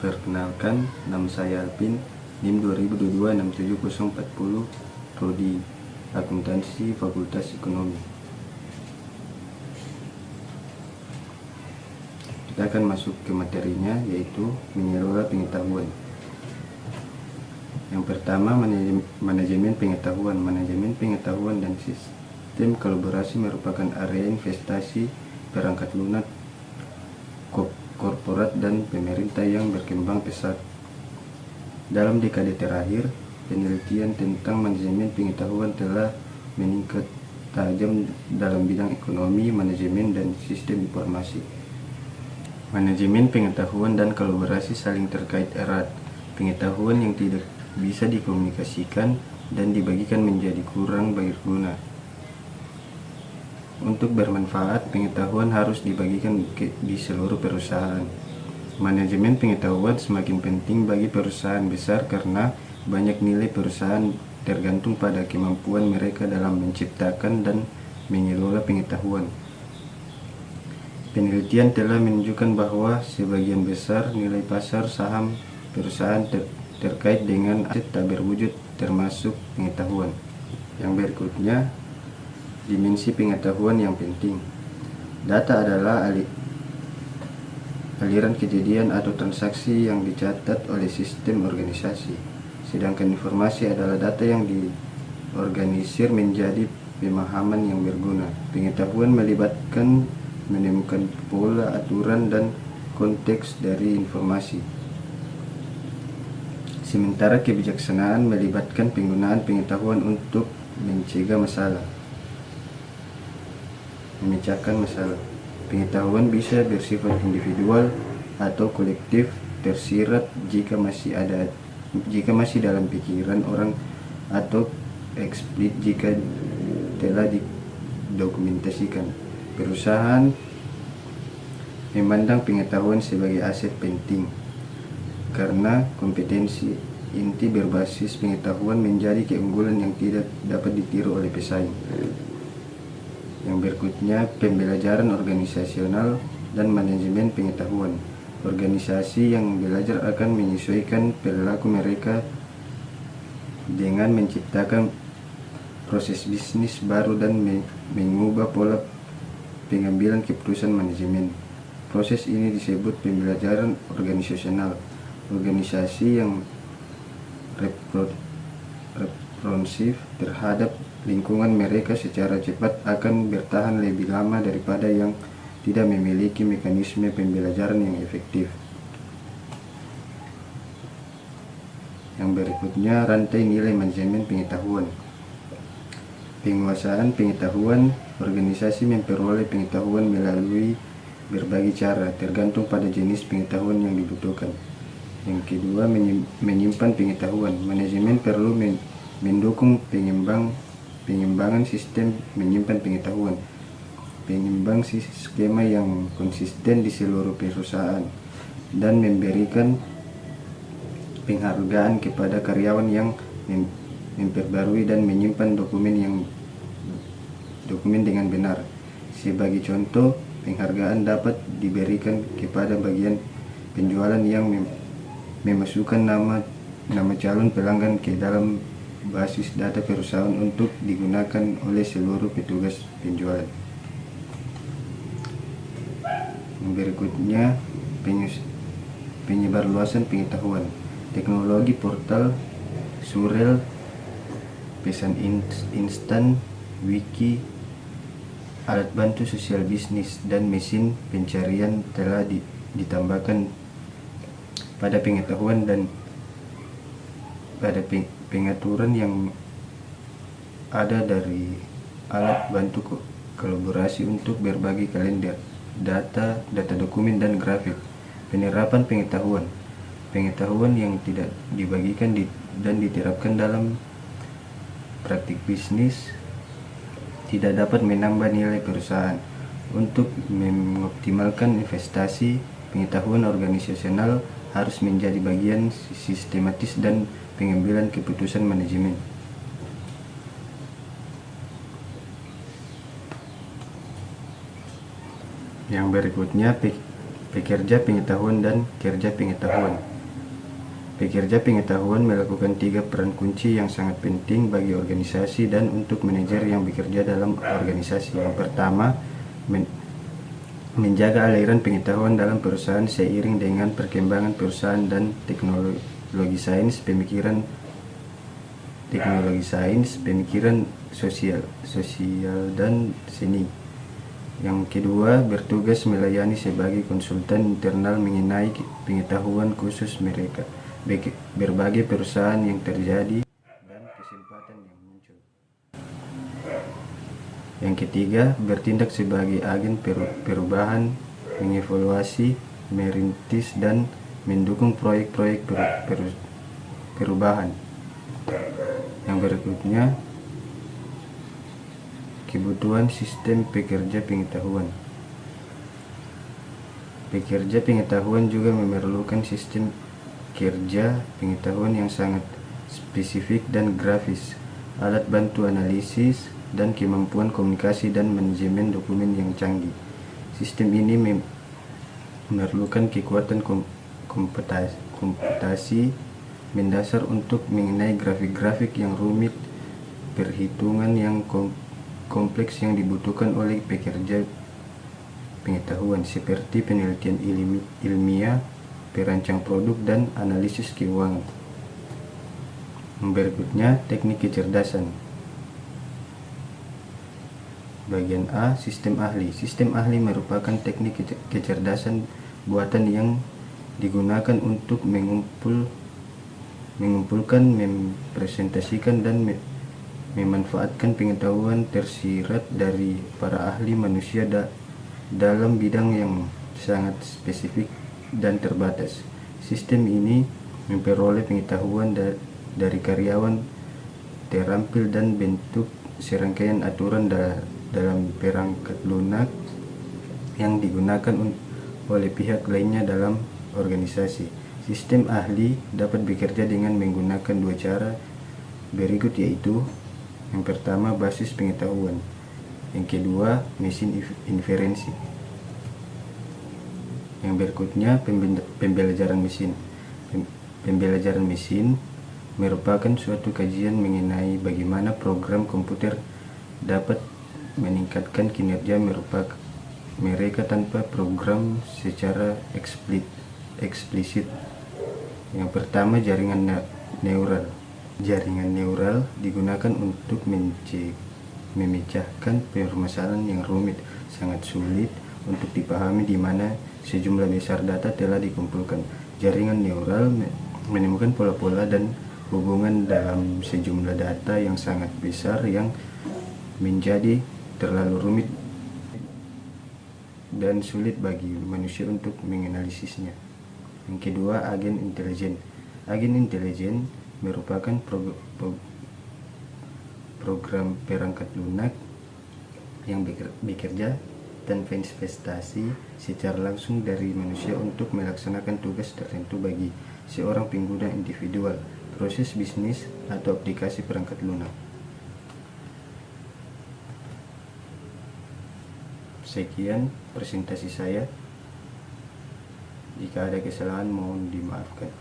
Perkenalkan, nama saya Alvin, NIM 2022-67040, Prodi Akuntansi Fakultas Ekonomi. Kita akan masuk ke materinya, yaitu mengelola pengetahuan. Yang pertama, manajemen pengetahuan. Manajemen pengetahuan dan sistem kolaborasi merupakan area investasi perangkat lunak korporat dan pemerintah yang berkembang pesat. Dalam dekade terakhir, penelitian tentang manajemen pengetahuan telah meningkat tajam dalam bidang ekonomi, manajemen, dan sistem informasi. Manajemen pengetahuan dan kolaborasi saling terkait erat. Pengetahuan yang tidak bisa dikomunikasikan dan dibagikan menjadi kurang berguna. Untuk bermanfaat, pengetahuan harus dibagikan di seluruh perusahaan. Manajemen pengetahuan semakin penting bagi perusahaan besar karena banyak nilai perusahaan tergantung pada kemampuan mereka dalam menciptakan dan mengelola pengetahuan. Penelitian telah menunjukkan bahwa sebagian besar nilai pasar saham perusahaan terkait dengan aset tak berwujud termasuk pengetahuan. Yang berikutnya, dimensi pengetahuan yang penting. Data adalah aliran kejadian atau transaksi yang dicatat oleh sistem organisasi. Sedangkan informasi adalah data yang diorganisir menjadi pemahaman yang berguna. Pengetahuan melibatkan menemukan pola, aturan, dan konteks dari informasi. Sementara kebijaksanaan melibatkan penggunaan pengetahuan untuk memecahkan masalah. Pengetahuan bisa bersifat individual atau kolektif, tersirat jika masih dalam pikiran orang, atau eksplisit jika telah didokumentasikan. Perusahaan memandang pengetahuan sebagai aset penting karena kompetensi inti berbasis pengetahuan menjadi keunggulan yang tidak dapat ditiru oleh pesaing. Yang berikutnya, pembelajaran organisasional dan manajemen pengetahuan. Organisasi yang belajar akan menyesuaikan perilaku mereka dengan menciptakan proses bisnis baru dan mengubah pola pengambilan keputusan manajemen. Proses ini disebut pembelajaran organisasional. Organisasi yang responsif terhadap lingkungan mereka secara cepat akan bertahan lebih lama daripada yang tidak memiliki mekanisme pembelajaran yang efektif. Yang berikutnya, rantai nilai manajemen pengetahuan. Penguasaan pengetahuan. Organisasi memperoleh pengetahuan melalui berbagai cara, tergantung pada jenis pengetahuan yang dibutuhkan. Yang kedua, menyimpan pengetahuan. Manajemen perlu mendukung pengembangan sistem menyimpan pengetahuan, pengembang skema yang konsisten di seluruh perusahaan, dan memberikan penghargaan kepada karyawan yang memperbarui dan menyimpan dokumen dengan benar. Sebagai contoh, penghargaan dapat diberikan kepada bagian penjualan yang memasukkan nama calon pelanggan ke dalam basis data perusahaan untuk digunakan oleh seluruh petugas penjualan. Berikutnya, penyebarluasan pengetahuan. Teknologi portal, surel, pesan instan, wiki, alat bantu sosial bisnis, dan mesin pencarian telah ditambahkan pada pengetahuan dan pada pengaturan yang ada dari alat bantu kolaborasi untuk berbagi kalender, data dokumen, dan grafik. Penerapan pengetahuan yang tidak dibagikan dan diterapkan dalam praktik bisnis tidak dapat menambah nilai perusahaan. Untuk mengoptimalkan investasi, pengetahuan organisasional harus menjadi bagian sistematis dan pengambilan keputusan manajemen. Yang berikutnya, pekerja pengetahuan dan kerja pengetahuan. Pekerja pengetahuan melakukan 3 peran kunci yang sangat penting bagi organisasi dan untuk manajer yang bekerja dalam organisasi. Yang pertama, menjaga aliran pengetahuan dalam perusahaan seiring dengan perkembangan perusahaan dan teknologi sains, pemikiran sosial dan seni. Yang kedua, bertugas melayani sebagai konsultan internal mengenai pengetahuan khusus mereka, berbagai perusahaan yang terjadi dan kesempatan yang muncul. Yang ketiga, bertindak sebagai agen perubahan, mengevaluasi, merintis dan mendukung proyek-proyek perubahan. Yang berikutnya, kebutuhan sistem pekerja pengetahuan. Pekerja pengetahuan juga memerlukan sistem kerja pengetahuan yang sangat spesifik dan grafis, alat bantu analisis, dan kemampuan komunikasi dan manajemen dokumen yang canggih. Sistem ini memerlukan kekuatan komputasi mendasar untuk mengenai grafik-grafik yang rumit, perhitungan yang kompleks yang dibutuhkan oleh pekerja pengetahuan seperti penelitian ilmiah, perancang produk, dan analisis keuangan. Berikutnya, teknik kecerdasan. Bagian A, sistem ahli. Sistem ahli merupakan teknik kecerdasan buatan yang digunakan untuk mengumpulkan, mempresentasikan, dan memanfaatkan pengetahuan tersirat dari para ahli manusia dalam bidang yang sangat spesifik dan terbatas. Sistem ini memperoleh pengetahuan dari karyawan terampil dan bentuk serangkaian aturan dalam perangkat lunak yang digunakan oleh pihak lainnya dalam organisasi. Sistem ahli dapat bekerja dengan menggunakan 2 cara berikut, yaitu yang pertama, basis pengetahuan. Yang kedua, mesin inferensi. Yang berikutnya, pembelajaran mesin. Pembelajaran mesin merupakan suatu kajian mengenai bagaimana program komputer dapat meningkatkan kinerja mereka tanpa program secara eksplisit. Yang pertama, jaringan neural. Jaringan neural digunakan untuk memecahkan permasalahan yang rumit, sangat sulit untuk dipahami, di mana sejumlah besar data telah dikumpulkan. Jaringan neural menemukan pola-pola dan hubungan dalam sejumlah data yang sangat besar yang menjadi terlalu rumit dan sulit bagi manusia untuk menganalisisnya. Yang kedua, agen intelijen. Agen intelijen merupakan program perangkat lunak yang bekerja tanpa investasi secara langsung dari manusia untuk melaksanakan tugas tertentu bagi seorang pengguna individual, proses bisnis, atau aplikasi perangkat lunak. Sekian presentasi saya. Jika ada kesalahan mohon dimaafkan.